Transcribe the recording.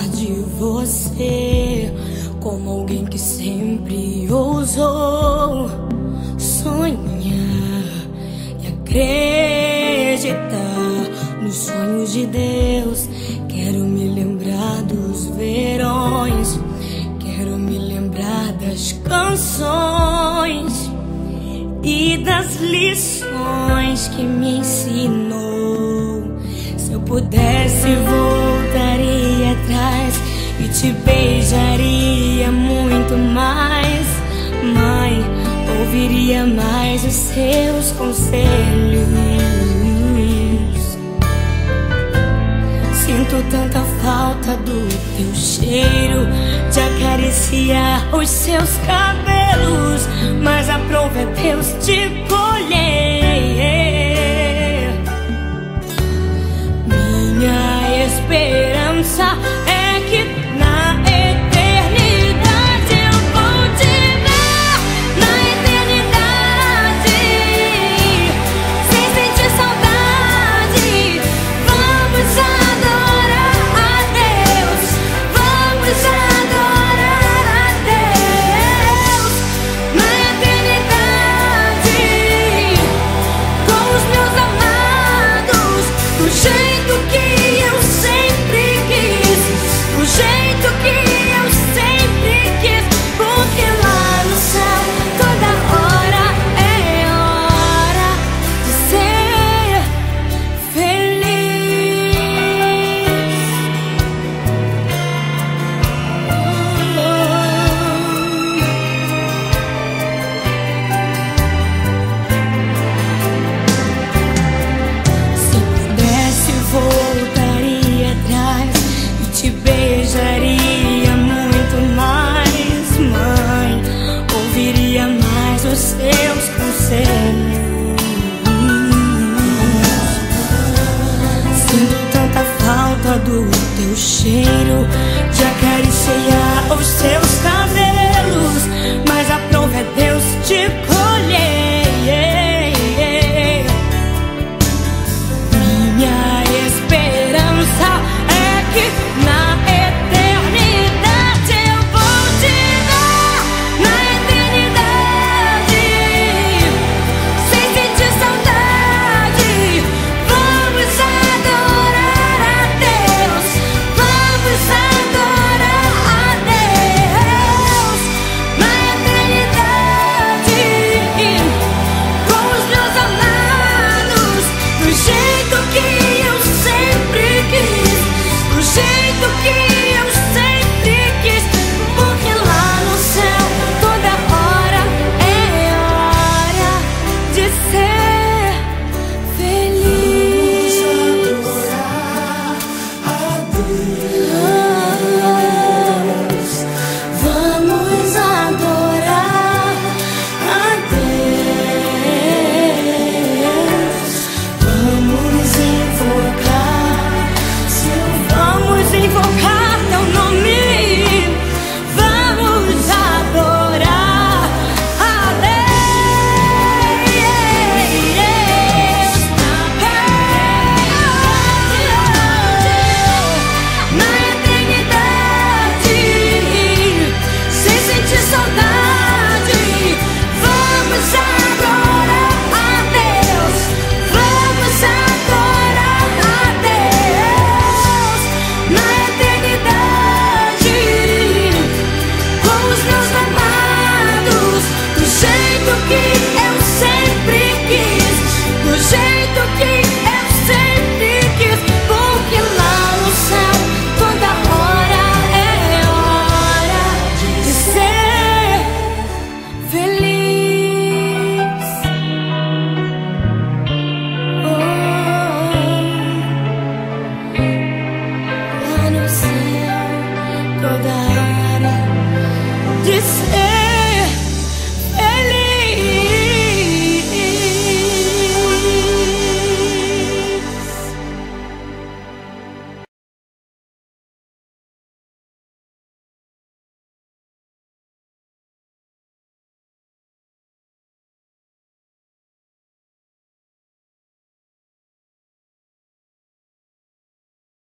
lembrar de você como alguém que sempre ousou sonhar e acreditar nos sonhos de Deus. Quero me lembrar dos verões, quero me lembrar das canções e das lições que me ensinou. Se eu pudesse, voltaria atrás e te beijaria muito mais. Mãe, ouviria mais os seus conselhos. Sinto tanta falta do teu cheiro, de acariciar os seus cabelos, mas a prova é Deus te colher. Minha esperança é que na eternidade eu vou te ver, na eternidade, sem sentir saudade. Vamos adorar a Deus, vamos adorar a Deus, na eternidade, com os meus amados, do jeito que eu sempre quis, do jeito que eu sempre quis, porque lá no céu toda hora é hora de ser feliz. Se pudesse, voltaria atrás e te beijaria muito mais. Mãe, ouviria mais os seus conselhos. Sinto tanta falta do teu cheiro, de acariciar os seus cabelos, mas a prova é Deus te colher. Minha esperança é que na eternidade eu vou te ver, na eternidade, sem sentir saudade. Vamos adorar a Deus, vamos adorar a Deus, na eternidade, com os meus amados, do jeito que eu sempre quis, do jeito que